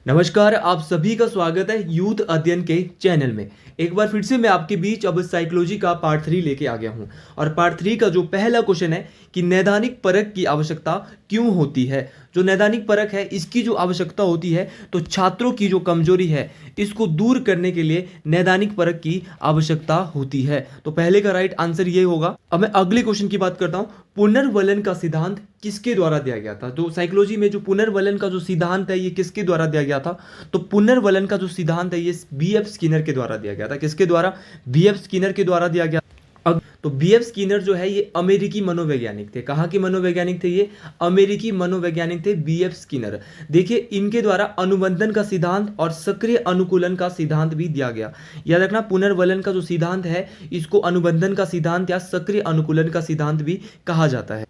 नमस्कार, आप सभी का स्वागत है यूथ अध्ययन के चैनल में। एक बार फिर से मैं आपके बीच अब साइकोलॉजी का पार्ट 3 लेके आ गया हूं। और पार्ट 3 का जो पहला क्वेश्चन है कि नैदानिक परख की आवश्यकता क्यों होती है। जो नैदानिक परख है इसकी जो आवश्यकता होती है तो छात्रों की जो कमजोरी है इसको दूर करने के लिए नैदानिक परख की आवश्यकता होती है। तो पहले का राइट आंसर ये होगा। अब मैं अगले क्वेश्चन की बात करता हूं। पुनर्वलन का सिद्धांत किसके द्वारा दिया गया था। तो साइकोलॉजी में जो पुनर्वलन का जो सिद्धांत है ये किसके द्वारा दिया गया था। तो पुनर्वलन का जो सिद्धांत है ये बी.एफ. स्किनर के द्वारा दिया गया था। किसके द्वारा? बी.एफ. स्किनर के द्वारा दिया गया। अब तो बी.एफ. स्किनर जो है ये अमेरिकी मनोवैज्ञानिक थे। कहाँ के मनोवैज्ञानिक थे? ये अमेरिकी मनोवैज्ञानिक थे बी.एफ. स्किनर। देखिए इनके द्वारा अनुबंधन का सिद्धांत और सक्रिय अनुकूलन का सिद्धांत भी दिया गया। याद रखना, पुनर्वलन का जो सिद्धांत है इसको अनुबंधन का सिद्धांत या सक्रिय अनुकूलन का सिद्धांत भी कहा जाता है।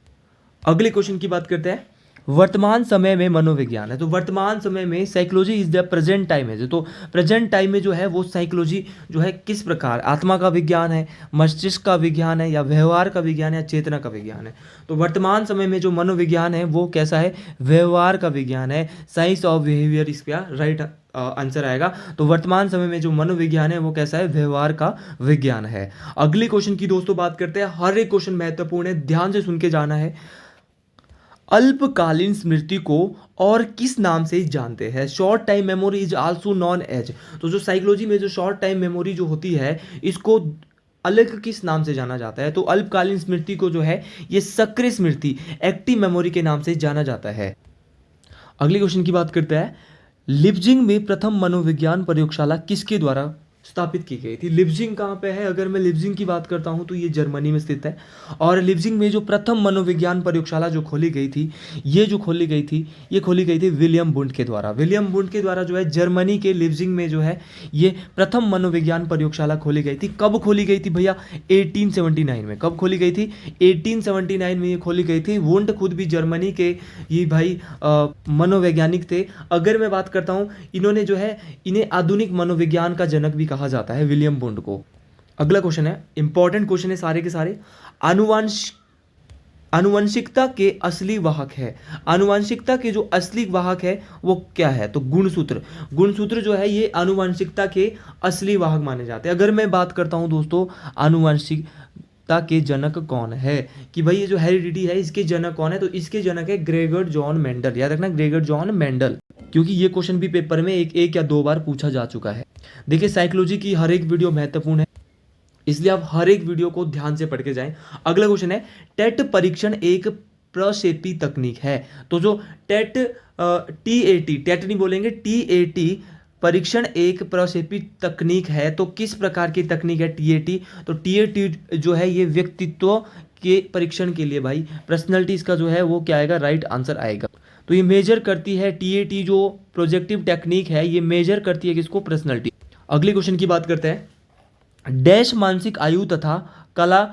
अगले क्वेश्चन की बात करते हैं। वर्तमान समय में मनोविज्ञान है। तो वर्तमान समय में psychology is the present time है। तो प्रेजेंट टाइम में जो है वो साइकोलॉजी जो है किस प्रकार आत्मा का विज्ञान है, मस्तिष्क का विज्ञान है, या व्यवहार का विज्ञान है, या चेतना का विज्ञान है। तो वर्तमान समय में जो मनोविज्ञान है वो कैसा है? व्यवहार का विज्ञान है। साइंस ऑफ बिहेवियर इसका राइट आंसर आएगा। तो वर्तमान समय में जो मनोविज्ञान है वो कैसा है? व्यवहार का विज्ञान है। अगले क्वेश्चन की दोस्तों बात करते हैं। हर एक क्वेश्चन महत्वपूर्ण है, ध्यान से सुन के जाना है। अल्पकालीन स्मृति को और किस नाम से जानते हैं? Short time memory is also known as. तो जो साइकोलॉजी में जो शॉर्ट टाइम मेमोरी जो होती है इसको अलग किस नाम से जाना जाता है? तो अल्पकालीन स्मृति को जो है ये सक्रिय स्मृति, एक्टिव मेमोरी के नाम से जाना जाता है। अगले क्वेश्चन की बात करते हैं। लिप्जिंग में प्रथम मनोविज्ञान प्रयोगशाला किसके द्वारा स्थापित की गई थी? लिप्जिंग कहाँ पे है? अगर मैं लिप्जिंग की बात करता हूँ तो ये जर्मनी में स्थित है। और लिप्जिंग में जो प्रथम मनोविज्ञान प्रयोगशाला जो खोली गई थी ये खोली गई थी विलियम वुंड के द्वारा। विलियम वुंड के द्वारा जो है जर्मनी के लिप्जिंग में जो है ये प्रथम मनोविज्ञान प्रयोगशाला खोली गई थी। कब खोली गई थी भैया? 1879 में। कब खोली गई थी? 1879 में ये खोली गई थी। वुंड खुद भी जर्मनी के ये भाई मनोवैज्ञानिक थे। अगर मैं बात करता हूँ इन्होंने जो है इन्हें आधुनिक मनोविज्ञान का जनक भी कहा जाता है, विलियम वुंड को। अगला क्वेश्चन है, इंपॉर्टेंट क्वेश्चन है सारे के सारे। आनुवंशिकता के असली वाहक है। आनुवंशिकता के जो असली वाहक है वो क्या है? तो गुणसूत्र। गुणसूत्र जो है ये आनुवंशिकता के असली वाहक माने जाते हैं। अगर मैं बात करता हूं दोस्तों आनुवंशिकता के जनक कौन है कि भाई ये जो हेरिडिटी है इसके जनक कौन है? तो इसके जनक है ग्रेगर जॉन मेंडल। याद रखना, ग्रेगर जॉन मेंडल, क्योंकि ये क्वेश्चन भी पेपर में एक या दो बार पूछा जा चुका है। देखिए साइकोलॉजी की हर एक वीडियो महत्वपूर्ण है, इसलिए आप हर एक वीडियो को ध्यान से पढ़ के जाएं। अगला क्वेश्चन है, टेट परीक्षण एक प्रक्षेपी तकनीक है। तो जो टेट टीएटी, टेट नहीं बोलेंगे, टीएटी परीक्षण एक प्रक्षेपी तकनीक है। तो किस प्रकार की तकनीक है टीएटी? तो टीएटी जो है ये व्यक्तित्व के परीक्षण के लिए भाई, पर्सनैलिटी इसका जो है वो क्या आएगा? राइट आंसर आएगा। तो ये मेजर करती है टीएटी जो प्रोजेक्टिव टेक्निक है ये मेजर करती है किसको? पर्सनैलिटी। अगले क्वेश्चन की बात करते हैं। डैश मानसिक आयु तथा कला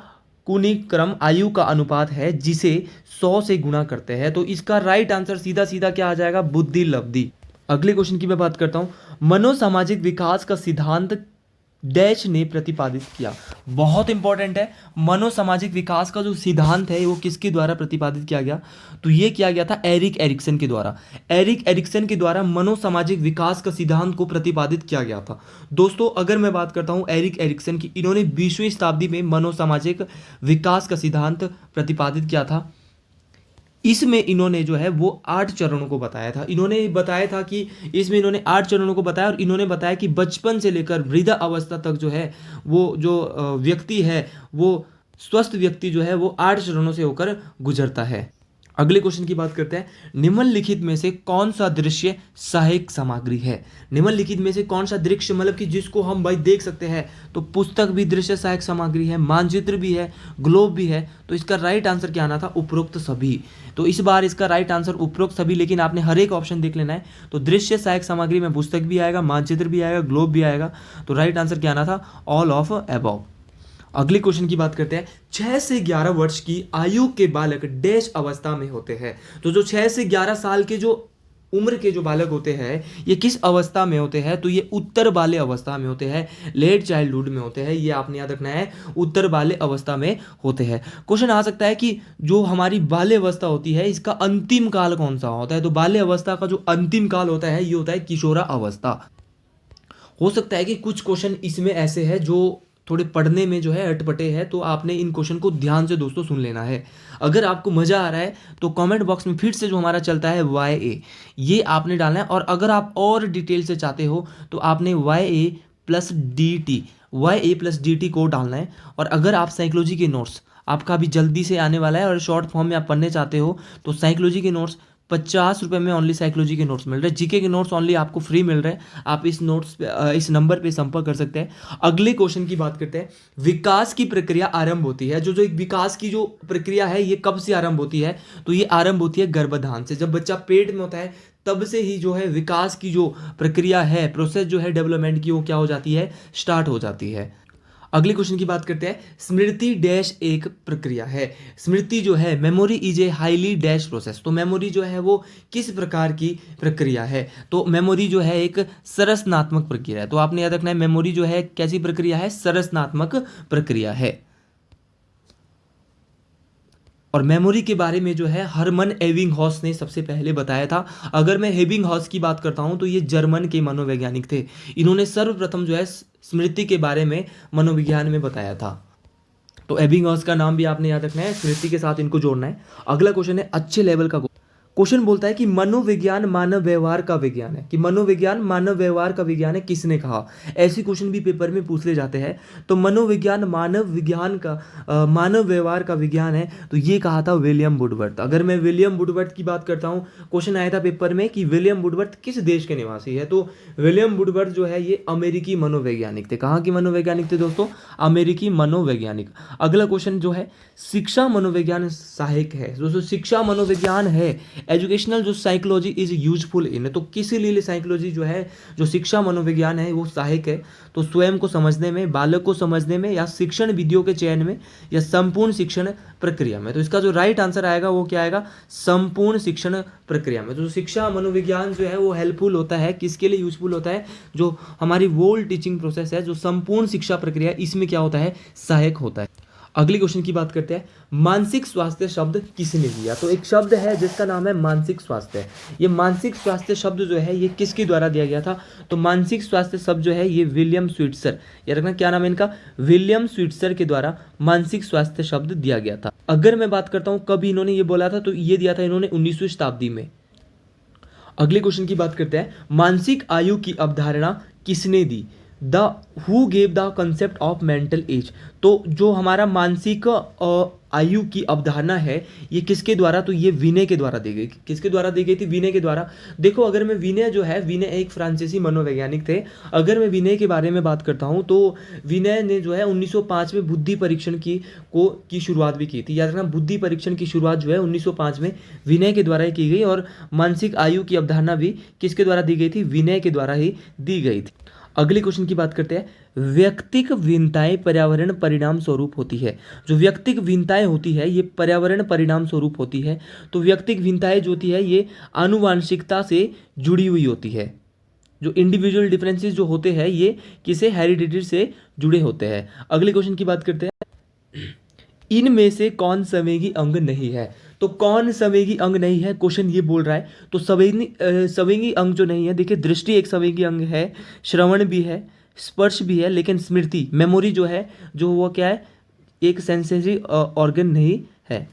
कुनिक्रम आयु का अनुपात है जिसे 100 से गुणा करते हैं। तो इसका राइट आंसर सीधा सीधा क्या आ जाएगा? बुद्धि लब्धि। अगले क्वेश्चन की मैं बात करता हूं। मनोसामाजिक विकास का सिद्धांत डैश ने प्रतिपादित किया। बहुत इंपॉर्टेंट है। मनोसामाजिक विकास का जो सिद्धांत है वो किसके द्वारा प्रतिपादित किया गया? तो ये किया गया था एरिक एरिक्सन के द्वारा। एरिक एरिक्सन के द्वारा मनोसामाजिक विकास का सिद्धांत को प्रतिपादित किया गया था। दोस्तों अगर मैं बात करता हूँ एरिक एरिक्सन की, इन्होंने 20वीं शताब्दी में मनोसामाजिक विकास का सिद्धांत प्रतिपादित किया था। इसमें इन्होंने जो है वो 8 चरणों को बताया था। इन्होंने बताया था कि इसमें इन्होंने 8 चरणों को बताया और इन्होंने बताया कि बचपन से लेकर वृद्धा अवस्था तक जो है वो जो व्यक्ति है वो स्वस्थ व्यक्ति जो है वो 8 चरणों से होकर गुजरता है। अगले क्वेश्चन की बात करते हैं। निम्नलिखित में से कौन सा दृश्य सहायक सामग्री है? निम्नलिखित में से कौन सा दृश्य मतलब कि जिसको हम भाई देख सकते हैं? तो पुस्तक भी दृश्य सहायक सामग्री है, मानचित्र भी है, ग्लोब भी है। तो इसका राइट आंसर क्या आना था? उपरोक्त सभी। तो इस बार इसका राइट आंसर उपरोक्त सभी, लेकिन आपने हर एक ऑप्शन देख लेना है। तो दृश्य सहायक सामग्री में पुस्तक भी आएगा, मानचित्र भी आएगा, ग्लोब भी आएगा। तो राइट आंसर क्या आना था? All of above. अगले क्वेश्चन की बात करते हैं। 6 से 11 वर्ष की आयु के बालक डैश अवस्था में होते हैं। तो जो 6 से 11 साल के जो उम्र के जो बालक होते हैं ये किस अवस्था में होते हैं, तो ये उत्तर बाल्य अवस्था में होते हैं, लेट चाइल्डहुड में होते हैं। ये आपने याद रखना है, उत्तर बाल्य अवस्था में होते हैं। क्वेश्चन आ सकता है कि जो हमारी बाल्य अवस्था होती है इसका अंतिम काल कौन सा होता है, तो बाल्य अवस्था का जो अंतिम काल होता है ये होता है किशोरा अवस्था। हो सकता है कि कुछ क्वेश्चन इसमें ऐसे हैं जो थोड़े पढ़ने में जो है अटपटे हैं, तो आपने इन क्वेश्चन को ध्यान से दोस्तों सुन लेना है। अगर आपको मज़ा आ रहा है तो कमेंट बॉक्स में फिर से जो हमारा चलता है YA, ये आपने डालना है। और अगर आप और डिटेल से चाहते हो तो आपने YA+DT को डालना है। और अगर आप साइकोलॉजी के नोट्स, आपका अभी जल्दी से आने वाला है और शॉर्ट फॉर्म में आप पढ़ने चाहते हो, तो साइकोलॉजी के नोट्स 50 रुपये में ओनली साइकोलॉजी के नोट्स मिल रहे हैं। जीके के नोट्स ओनली आपको फ्री मिल रहे हैं। आप इस नोट्स पे इस नंबर पे संपर्क कर सकते हैं। अगले क्वेश्चन की बात करते हैं। विकास की प्रक्रिया आरंभ होती है, जो एक विकास की जो प्रक्रिया है ये कब से आरंभ होती है, तो ये आरंभ होती है गर्भाधान से। जब बच्चा पेट में होता है तब से ही जो है विकास की जो प्रक्रिया है, प्रोसेस जो है डेवलपमेंट की, वो क्या हो जाती है, स्टार्ट हो जाती है। अगले क्वेश्चन की बात करते हैं। स्मृति डैश एक प्रक्रिया है। स्मृति जो है, memory is a highly dash process. तो मेमोरी जो है वो किस प्रकार की प्रक्रिया है, तो मेमोरी जो है एक संरचनात्मक प्रक्रिया है। तो आपने याद रखना है मेमोरी जो है कैसी प्रक्रिया है, संरचनात्मक प्रक्रिया है। और मेमोरी के बारे में जो है हरमन एबिंगहॉस ने सबसे पहले बताया था। अगर मैं एबिंगहॉस की बात करता हूं तो ये जर्मन के मनोवैज्ञानिक थे। इन्होंने सर्वप्रथम जो है स्मृति के बारे में मनोविज्ञान में बताया था। तो एबिंगहॉस का नाम भी आपने याद रखना है, स्मृति के साथ इनको जोड़ना है। अगला क्वेश्चन है अच्छे लेवल का क्वेश्चन बोलता है कि मनोविज्ञान मानव व्यवहार का विज्ञान है, कि मनोविज्ञान मानव व्यवहार का विज्ञान है, किसने कहा। ऐसे क्वेश्चन भी पेपर में पूछ ले जाते हैं। तो मनोविज्ञान मानव विज्ञान का मानव व्यवहार का विज्ञान है, तो ये कहा था विलियम वुडवर्थ। अगर मैं विलियम वुडवर्थ की बात करता हूँ, क्वेश्चन आया था पेपर में कि विलियम वुडवर्थ किस देश के निवासी है, तो विलियम वुडवर्थ जो है ये अमेरिकी मनोवैज्ञानिक थे। कहाँ के मनोवैज्ञानिक थे दोस्तों, अमेरिकी मनोवैज्ञानिक। अगला क्वेश्चन जो है शिक्षा मनोविज्ञान सहायक है। दोस्तों शिक्षा मनोविज्ञान है, एजुकेशनल जो साइकोलॉजी इज यूजफुल इन, तो किसी लिए साइकोलॉजी जो है, जो शिक्षा मनोविज्ञान है वो सहायक है। तो स्वयं को समझने में, बालक को समझने में, या शिक्षण विधियों के चयन में, या संपूर्ण शिक्षण प्रक्रिया में। तो इसका जो राइट आंसर आएगा वो क्या आएगा, संपूर्ण शिक्षण प्रक्रिया में। तो शिक्षा मनोविज्ञान जो है वो हेल्पफुल होता है, किसके लिए यूजफुल होता है, जो हमारी वोल टीचिंग प्रोसेस है, जो संपूर्ण शिक्षा प्रक्रिया, इसमें क्या होता है, सहायक होता है। अगले क्वेश्चन की बात करते हैं। मानसिक स्वास्थ्य शब्द किसने दिया, तो एक शब्द है जिसका नाम है मानसिक स्वास्थ्य। ये मानसिक स्वास्थ्य शब्द जो है ये किसके द्वारा दिया गया था, तो मानसिक स्वास्थ्य शब्द जो है ये विलियम स्वीट्जर, याद रखना क्या नाम है इनका, विलियम स्वीट्जर के द्वारा मानसिक स्वास्थ्य शब्द दिया गया था। अगर मैं बात करता हूँ कब इन्होंने ये बोला था, तो ये दिया था इन्होंने 19वीं शताब्दी में। अगले क्वेश्चन की बात करते हैं। मानसिक आयु की अवधारणा किसने दी, the who gave the concept of mental age. तो जो हमारा मानसिक आयु की अवधारणा है ये किसके द्वारा, तो ये विनय के द्वारा दी गई। किसके द्वारा दी गई थी, विनय के द्वारा। देखो अगर मैं विनय जो है, विनय एक फ्रांसीसी मनोवैज्ञानिक थे। अगर मैं विनय के बारे में बात करता हूँ तो विनय ने जो है 1905 में बुद्धि परीक्षण की शुरुआत भी की थी। याद रखना बुद्धि परीक्षण की शुरुआत जो है 1905 में विनय के द्वारा ही की गई, और मानसिक आयु की अवधारणा भी किसके द्वारा दी गई थी, विनय के द्वारा ही दी गई थी। अगले क्वेश्चन की बात करते हैं। व्यक्तिक भिन्नताएं पर्यावरण परिणाम स्वरूप होती है। जो व्यक्तिक भिन्नताएं होती है ये पर्यावरण परिणाम स्वरूप होती है। तो व्यक्तिक भिन्नताएं जो होती है ये आनुवांशिकता से जुड़ी हुई होती है। जो इंडिविजुअल डिफरेंसेस जो होते हैं ये किसे, हेरिडिटी से जुड़े होते हैं। अगले क्वेश्चन की बात करते हैं। इनमें से कौन संवेगी अंग नहीं है, तो कौन संवेगी अंग नहीं है, क्वेश्चन ये बोल रहा है। तो संवेगी अंग जो नहीं है, देखिए दृष्टि एक संवेगी अंग है, श्रवण भी है, स्पर्श भी है, लेकिन स्मृति मेमोरी जो है, जो वो क्या है, एक सेंसरी ऑर्गन नहीं है,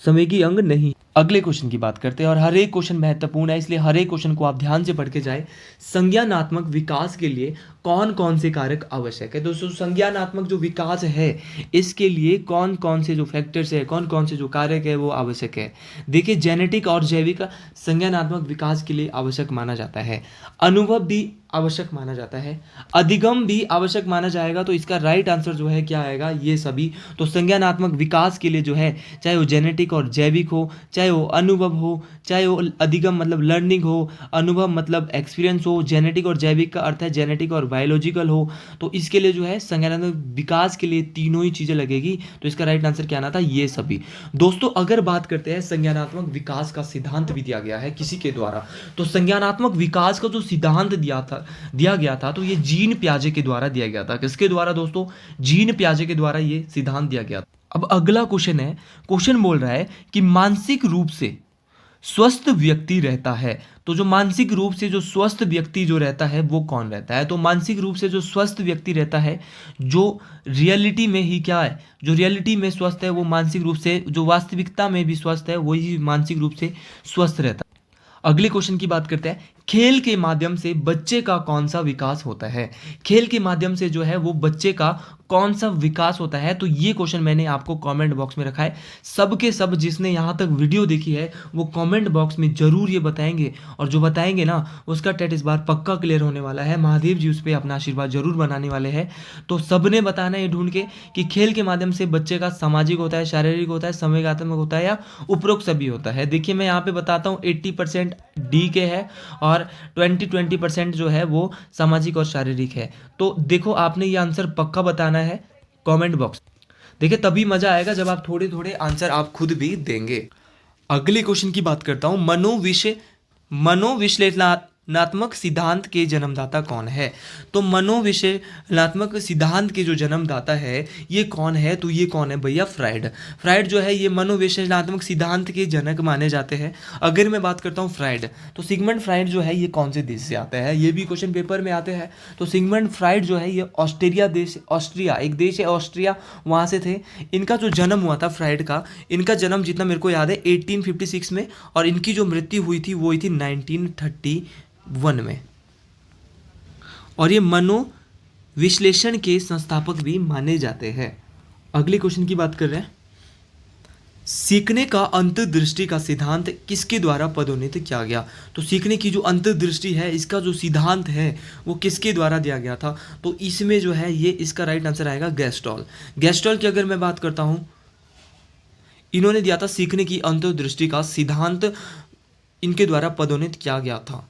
संवेगी अंग नहीं। अगले क्वेश्चन की बात करते हैं, और हर एक क्वेश्चन महत्वपूर्ण है इसलिए हर एक क्वेश्चन को आप ध्यान से पढ़ के जाए। संज्ञानात्मक विकास के लिए कौन कौन से कारक आवश्यक है। दोस्तों संज्ञानात्मक जो विकास है इसके लिए कौन कौन से जो फैक्टर्स है, कौन कौन से जो कारक है वो आवश्यक है। देखिए जेनेटिक और जैविक संज्ञानात्मक विकास के लिए आवश्यक माना जाता है। अनुभव भी आवश्यक माना जाता है, अधिगम भी आवश्यक माना जाएगा। तो इसका राइट आंसर जो है क्या आएगा, ये सभी। तो संज्ञानात्मक विकास के लिए जो है, चाहे वो जेनेटिक और जैविक हो, चाहे वो अनुभव हो, चाहे वो अधिगम मतलब लर्निंग हो, अनुभव मतलब एक्सपीरियंस हो, जेनेटिक और जैविक का अर्थ है जेनेटिक और बायोलॉजिकल हो, तो इसके लिए जो है संज्ञानात्मक विकास के लिए तीनों ही चीज़ें लगेगी। तो इसका राइट आंसर क्या आना था, ये सभी। दोस्तों अगर बात करते हैं संज्ञानात्मक विकास का सिद्धांत भी दिया गया है किसी के द्वारा, तो संज्ञानात्मक विकास का जो सिद्धांत दिया गया था तो ये जीन पियाजे के द्वारा दिया गया था। किसके द्वारा दोस्तों, जीन पियाजे के द्वारा ये सिद्धांत दिया गया था। अब अगला क्वेश्चन है, क्वेश्चन बोल रहा है कि मानसिक रूप से स्वस्थ व्यक्ति रहता है, तो जो मानसिक रूप से जो स्वस्थ व्यक्ति जो रहता है वो कौन रहता है। तो मानसिक रूप से जो स्वस्थ व्यक्ति रहता है, जो रियलिटी में ही क्या है, जो रियलिटी में स्वस्थ है, वो मानसिक रूप से, जो वास्तविकता में भी स्वस्थ है, वही मानसिक रूप से स्वस्थ रहता है। अगले क्वेश्चन की बात करते हैं, खेल के माध्यम से बच्चे का कौन सा विकास होता है। खेल के माध्यम से जो है वो बच्चे का कौन सा विकास होता है, तो ये क्वेश्चन मैंने आपको कमेंट बॉक्स में रखा है। सबके सब जिसने यहाँ तक वीडियो देखी है वो कमेंट बॉक्स में जरूर ये बताएंगे, और जो बताएंगे ना उसका टेट इस बार पक्का क्लियर होने वाला है। महादेव जी उस पर अपना आशीर्वाद जरूर बनाने वाले हैं। तो सबने बताना है ढूंढ के कि खेल के माध्यम से बच्चे का सामाजिक होता है, शारीरिक होता है, संवेगात्मक होता है, या उपरोक्त सभी होता है। देखिए मैं यहाँ पे बताता हूँ 80% डी के है और 20% जो है वो सामाजिक और शारीरिक है। तो देखो आपने ये आंसर पक्का बताना है कमेंट बॉक्स। देखिए तभी मजा आएगा जब आप थोड़े थोड़े आंसर आप खुद भी देंगे। अगले क्वेश्चन की बात करता हूं, मनोविश्लेषणात्मक सिद्धांत के जन्मदाता कौन है। तो मनोविश्लेषणात्मक सिद्धांत के जो जन्मदाता है ये कौन है, तो ये कौन है भैया, फ्राइड। फ्राइड जो है ये मनोविश्लेषणात्मक सिद्धांत के जनक माने जाते हैं। अगर मैं बात करता हूँ फ्राइड, तो सिगमंड फ्राइड जो है ये कौन से देश से आता है, ये भी क्वेश्चन पेपर में आते हैं। तो सिगमंड फ्राइड जो है ये ऑस्ट्रिया एक देश है ऑस्ट्रिया, वहाँ से थे। इनका जो जन्म हुआ था फ्राइड का, इनका जन्म जितना मेरे को याद है 1856 में, और इनकी जो मृत्यु हुई थी वो हुई थी 1931 में। और ये मनोविश्लेषण के संस्थापक भी माने जाते हैं। अगले क्वेश्चन की बात कर रहे हैं, सीखने का अंतर्दृष्टि का सिद्धांत किसके द्वारा पदोन्नत किया गया। तो सीखने की जो अंतर्दृष्टि है इसका जो सिद्धांत है वो किसके द्वारा दिया गया था, तो इसमें जो है ये इसका राइट आंसर आएगा गेस्टॉल। गेस्टॉल की अगर मैं बात करता हूँ, इन्होंने दिया था सीखने की अंतर्दृष्टि का सिद्धांत, इनके द्वारा पदोन्नत किया गया था।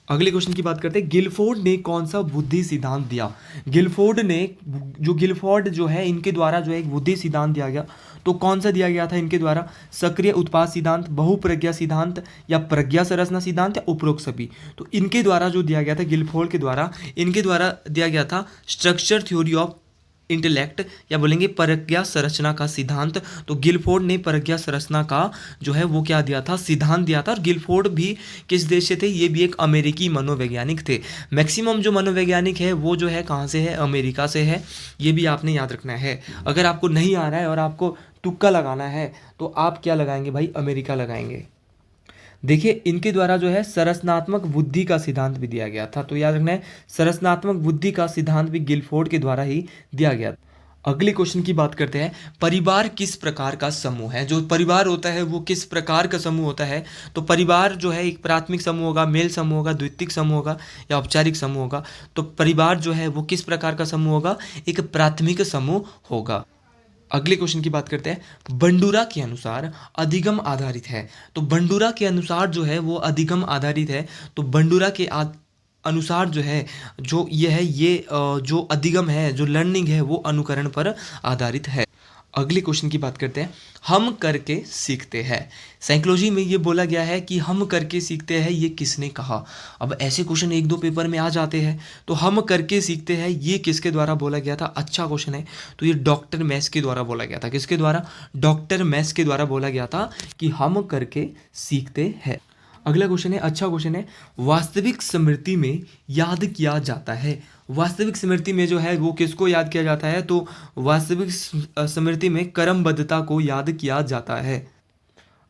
अगले क्वेश्चन की बात करते हैं, गिलफोर्ड ने कौन सा बुद्धि सिद्धांत दिया। गिलफोर्ड जो है इनके द्वारा जो है एक बुद्धि सिद्धांत दिया गया, तो कौन सा दिया गया था इनके द्वारा, सक्रिय उत्पाद सिद्धांत, बहुप्रज्ञा सिद्धांत, या प्रज्ञा संरचना सिद्धांत, या उपरोक्त सभी। तो इनके द्वारा जो दिया गया था गिलफोर्ड के द्वारा, इनके द्वारा दिया गया था स्ट्रक्चर थ्योरी ऑफ इंटेलेक्ट, या बोलेंगे प्रज्ञा संरचना का सिद्धांत। तो गिलफोर्ड ने प्रज्ञा संरचना का जो है वो क्या दिया था, सिद्धांत दिया था। और गिलफोर्ड भी किस देश से थे, ये भी एक अमेरिकी मनोवैज्ञानिक थे। मैक्सिमम जो मनोवैज्ञानिक है वो जो है कहाँ से है, अमेरिका से है। ये भी आपने याद रखना है। अगर आपको नहीं आ रहा है और आपको तुक्का लगाना है तो आप क्या लगाएंगे भाई, अमेरिका लगाएंगे। देखिए इनके द्वारा जो है संरचनात्मक बुद्धि का सिद्धांत भी दिया गया था। तो याद रखना है संरचनात्मक बुद्धि का सिद्धांत भी गिलफोर्ड के द्वारा ही दिया गया। अगले क्वेश्चन की बात करते हैं, परिवार किस प्रकार का समूह है। जो परिवार होता है वो किस प्रकार का समूह होता है। तो परिवार जो है एक प्राथमिक समूह होगा, मेल समूह होगा, द्वितीयक समूह होगा, या औपचारिक समूह होगा। तो परिवार जो है वो किस प्रकार का समूह होगा, एक प्राथमिक समूह होगा। अगले क्वेश्चन की बात करते हैं, बंडूरा के अनुसार अधिगम आधारित है। तो बंडूरा के अनुसार जो है वो अधिगम आधारित है। तो बंडूरा के अनुसार जो है जो ये है ये जो अधिगम है, जो लर्निंग है वो अनुकरण पर आधारित है। अगले क्वेश्चन की बात करते हैं, हम करके सीखते हैं। साइकोलॉजी में ये बोला गया है कि हम करके सीखते हैं, ये किसने कहा। अब ऐसे क्वेश्चन एक दो पेपर में आ जाते हैं। तो हम करके सीखते हैं ये किसके द्वारा बोला गया था, अच्छा क्वेश्चन है। तो ये डॉक्टर मैस के द्वारा बोला गया था। किसके द्वारा, डॉक्टर मैस के द्वारा बोला गया था कि हम करके सीखते हैं। अगला क्वेश्चन है, अच्छा क्वेश्चन है, वास्तविक स्मृति में याद किया जाता है। वास्तविक स्मृति में जो है वो किसको याद किया जाता है, तो वास्तविक स्मृति में क्रमबद्धता को याद किया जाता है।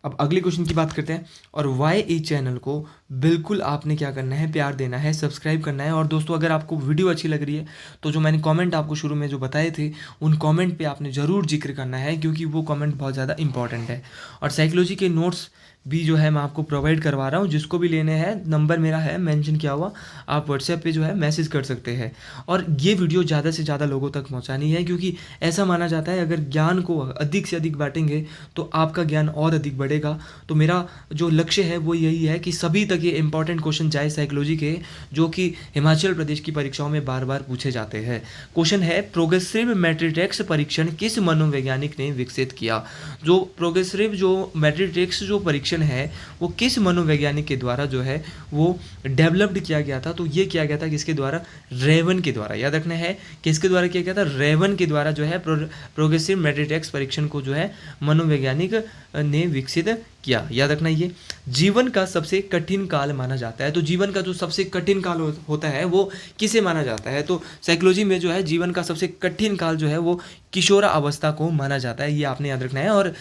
अब अगले क्वेश्चन की बात करते हैं, और YA चैनल को बिल्कुल आपने क्या करना है, प्यार देना है, सब्सक्राइब करना है। और दोस्तों अगर आपको वीडियो अच्छी लग रही है तो जो मैंने कमेंट आपको शुरू में जो बताए थे उन कमेंट पे आपने ज़रूर जिक्र करना है, क्योंकि वो कमेंट बहुत ज़्यादा इंपॉर्टेंट है। और साइकोलॉजी के नोट्स भी जो है मैं आपको प्रोवाइड करवा रहा हूँ। जिसको भी लेने हैं नंबर मेरा है मेंशन किया हुआ, आप व्हाट्सएप पे जो है मैसेज कर सकते हैं। और ये वीडियो ज़्यादा से ज़्यादा लोगों तक पहुँचानी है, क्योंकि ऐसा माना जाता है अगर ज्ञान को अधिक से अधिक बांटेंगे तो आपका ज्ञान और अधिक बढ़ेगा। तो मेरा जो लक्ष्य है वो यही है कि सभी तक ये इंपॉर्टेंट क्वेश्चन जाए साइकोलॉजी के, जो कि हिमाचल प्रदेश की परीक्षाओं में बार बार पूछे जाते हैं। क्वेश्चन है, प्रोग्रेसिव मैट्रिक्स परीक्षण किस मनोवैज्ञानिक ने विकसित किया। जो प्रोग्रेसिव जो मैट्रिक्स जो परीक्षण है वो किस मनोवैज्ञानिक के द्वारा जो है वो डेवलप्ड किया गया था। तो ये किया गया था किसके द्वारा, रेवन के द्वारा। याद रखना है किसके द्वारा किया गया था, रेवन के द्वारा जो है प्रोग्रेसिव मैट्रिक्स परीक्षण को जो है मनोवैज्ञानिक ने विकसित किया। याद रखना, ये जीवन का सबसे कठिन काल माना जाता है। तो जीवन का जो सबसे कठिन काल होता है वो किसे माना जाता है, तो साइकोलॉजी में जो है जीवन का सबसे कठिन काल जो है वो किशोरा अवस्था को माना जाता है। ये आपने याद रखना है। और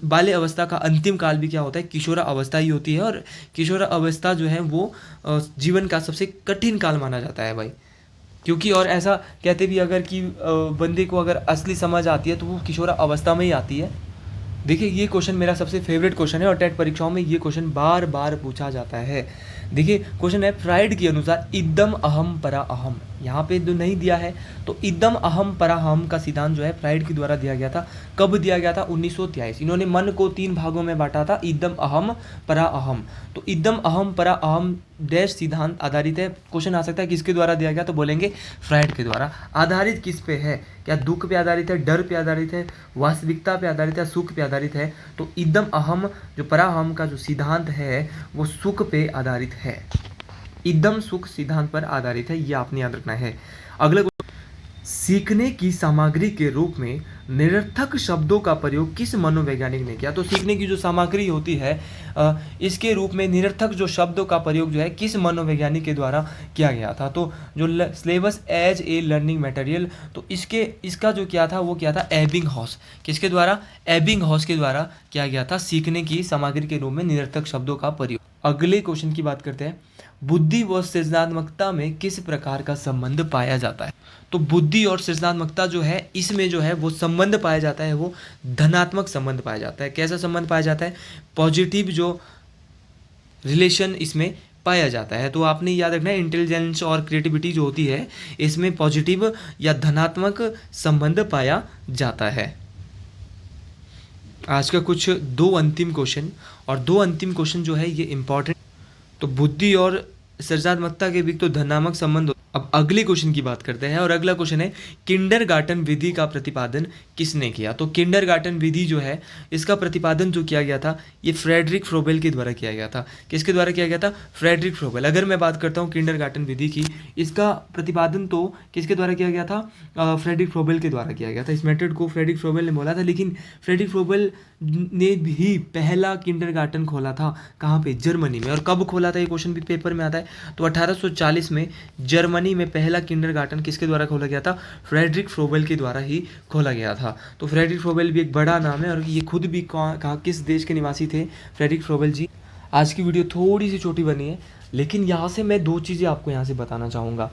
बाल्य अवस्था का अंतिम काल भी क्या होता है, किशोरा अवस्था ही होती है। और किशोरा अवस्था जो है वो जीवन का सबसे कठिन काल माना जाता है भाई, क्योंकि और ऐसा कहते भी अगर कि बंदे को अगर असली समझ आती है तो वो किशोरा अवस्था में ही आती है। देखिए ये क्वेश्चन मेरा सबसे फेवरेट क्वेश्चन है और टेट परीक्षाओं में ये क्वेश्चन बार बार पूछा जाता है। देखिए क्वेश्चन है, फ्राइड के अनुसार इदम अहम परा अहम, यहाँ पे जो नहीं दिया है तो इदम अहम परा अहम का सिद्धांत जो है फ्राइड के द्वारा दिया गया था। कब दिया गया था, 1923। इन्होंने मन को 3 भागों में बांटा था, इदम अहम परा अहम। तो इदम अहम परा अहम डैश सिद्धांत आधारित है। क्वेश्चन आ सकता है किसके द्वारा दिया गया, तो बोलेंगे फ्राइड के द्वारा। आधारित किस पे है, क्या दुख पे आधारित है, डर पे आधारित है, वास्तविकता पे आधारित है, सुख पे आधारित है। तो इदम अहम जो परा अहम का जो सिद्धांत है वो सुख पे आधारित है, इदम सुख सिद्धांत पर आधारित है। ये आपने याद रखना है। अगला, सीखने की सामग्री के रूप में निरर्थक शब्दों का प्रयोग किस मनोवैज्ञानिक ने किया। तो सीखने की जो सामग्री होती है इसके रूप में निरर्थक जो शब्दों का प्रयोग जो है किस मनोवैज्ञानिक के द्वारा किया गया था। तो जो syllabus as a learning material, तो इसका जो किया था वो किया था एबिंगहॉस। किसके द्वारा, एबिंगहॉस के द्वारा किया गया था सीखने की सामग्री के रूप में निरर्थक शब्दों का प्रयोग। अगले क्वेश्चन की बात करते हैं, बुद्धि व सृजनात्मकता में किस प्रकार का संबंध पाया जाता है। तो बुद्धि और सृजनात्मकता जो है इसमें जो है वो संबंध पाया जाता है वो धनात्मक संबंध पाया जाता है। कैसा संबंध पाया जाता है, पॉजिटिव जो रिलेशन इसमें पाया जाता है। तो आपने याद रखना है इंटेलिजेंस और क्रिएटिविटी जो होती है इसमें पॉजिटिव या धनात्मक संबंध पाया जाता है। आज का कुछ 2 अंतिम क्वेश्चन, और 2 अंतिम क्वेश्चन जो है ये इंपॉर्टेंट। तो बुद्धि और सृजनात्मकता के बीच तो धनात्मक संबंध। अब अगले क्वेश्चन की बात करते हैं और अगला क्वेश्चन है, किंडरगार्टन विधि का प्रतिपादन किसने किया। तो किंडरगार्टन विधि जो है इसका प्रतिपादन जो किया गया था ये फ्रेडरिक फ्रोबेल के द्वारा किया गया था। किसके द्वारा किया गया था, फ्रेडरिक फ्रोबेल। अगर मैं बात करता हूँ किंडरगार्टन विधि की, इसका प्रतिपादन तो किसके द्वारा किया गया था, फ्रेडरिक फ्रोबेल के द्वारा किया गया था। इस मेथड को फ्रेडरिक फ्रोबेल ने बोला था, लेकिन फ्रेडरिक फ्रोबेल ने भी पहला किंडरगार्टन खोला था कहाँ पे, जर्मनी में। और कब खोला था, ये क्वेश्चन भी पेपर में आता है। तो 1840 में जर्मनी में पहला किंडरगार्टन किसके द्वारा खोला गया था, फ्रेडरिक फ्रोबेल के द्वारा ही खोला गया था। तो फ्रेडरिक फ्रोबेल भी एक बड़ा नाम है और ये खुद भी कहाँ किस देश के निवासी थे, फ्रेडरिक फ्रोबेल जी। आज की वीडियो थोड़ी सी छोटी बनी है, लेकिन यहाँ से मैं 2 चीज़ें आपको यहाँ से बताना चाहूँगा।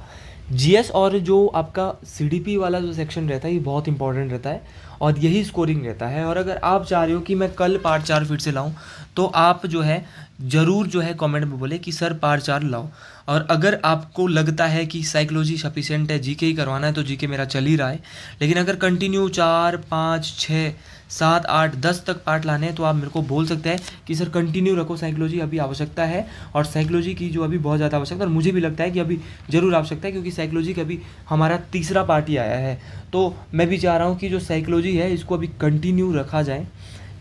जीएस और जो आपका सीडीपी वाला जो सेक्शन रहता है ये बहुत इंपॉर्टेंट रहता है और यही स्कोरिंग रहता है। और अगर आप चाह रहे हो कि मैं कल पार्ट 4 फिर से लाऊं तो आप जो है ज़रूर जो है कमेंट में बोले कि सर पार्ट 4 लाओ। और अगर आपको लगता है कि साइकोलॉजी सफिशिएंट है, जीके ही करवाना है, तो जीके मेरा चल ही रहा है। लेकिन अगर कंटिन्यू 4, 5, 6, 7, 8, 10 तक पार्ट लाने हैं तो आप मेरे को बोल सकते हैं कि सर कंटिन्यू रखो, साइकोलॉजी अभी आवश्यकता है। और साइकोलॉजी की जो अभी बहुत ज़्यादा आवश्यकता है, और मुझे भी लगता है कि अभी ज़रूर आवश्यकता है, क्योंकि साइकोलॉजी का अभी हमारा 3रा पार्ट ही आया है। तो मैं भी चाह रहा हूँ कि जो साइकोलॉजी है इसको अभी कंटिन्यू रखा जाए,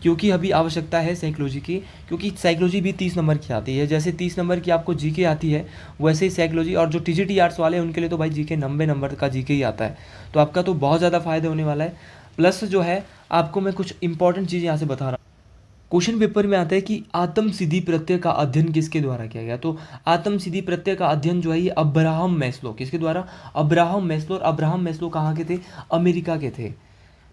क्योंकि अभी आवश्यकता है साइकोलॉजी की। क्योंकि साइकोलॉजी भी 30 नंबर की आती है, जैसे 30 नंबर की आपको जीके आती है वैसे ही साइकोलॉजी। और जो टीजीटी आर्ट्स वाले हैं उनके लिए तो भाई जीके 90 नंबर का जीके ही आता है। तो आपका तो बहुत ज़्यादा फ़ायदा होने वाला है। प्लस जो है आपको मैं कुछ इंपॉर्टेंट चीज़ें यहाँ से बता रहा हूँ। क्वेश्चन पेपर में आता है कि आत्मसिद्धि प्रत्यय का अध्ययन किसके द्वारा किया गया। तो आत्मसिद्धि प्रत्यय का अध्ययन जो है ये अब्राहम मैस्लो, किसके द्वारा, अब्राहम मैस्लो। और अब्राहम मैस्लो कहाँ के थे, अमेरिका के थे।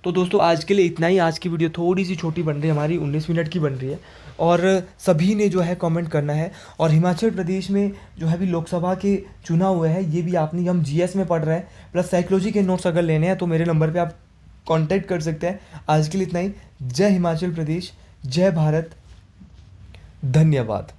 तो दोस्तों आज के लिए इतना ही। आज की वीडियो थोड़ी सी छोटी बन रही है, हमारी 19 मिनट की बन रही है। और सभी ने जो है कमेंट करना है। और हिमाचल प्रदेश में जो है अभी लोकसभा के चुनाव हुए हैं, ये भी आपने, हम जीएस में पढ़ रहे हैं, प्लस साइकोलॉजी के नोट्स अगर लेने हैं तो मेरे नंबर पे आप कांटेक्ट कर सकते हैं। आज के लिए इतना ही। जय हिमाचल प्रदेश, जय भारत, धन्यवाद।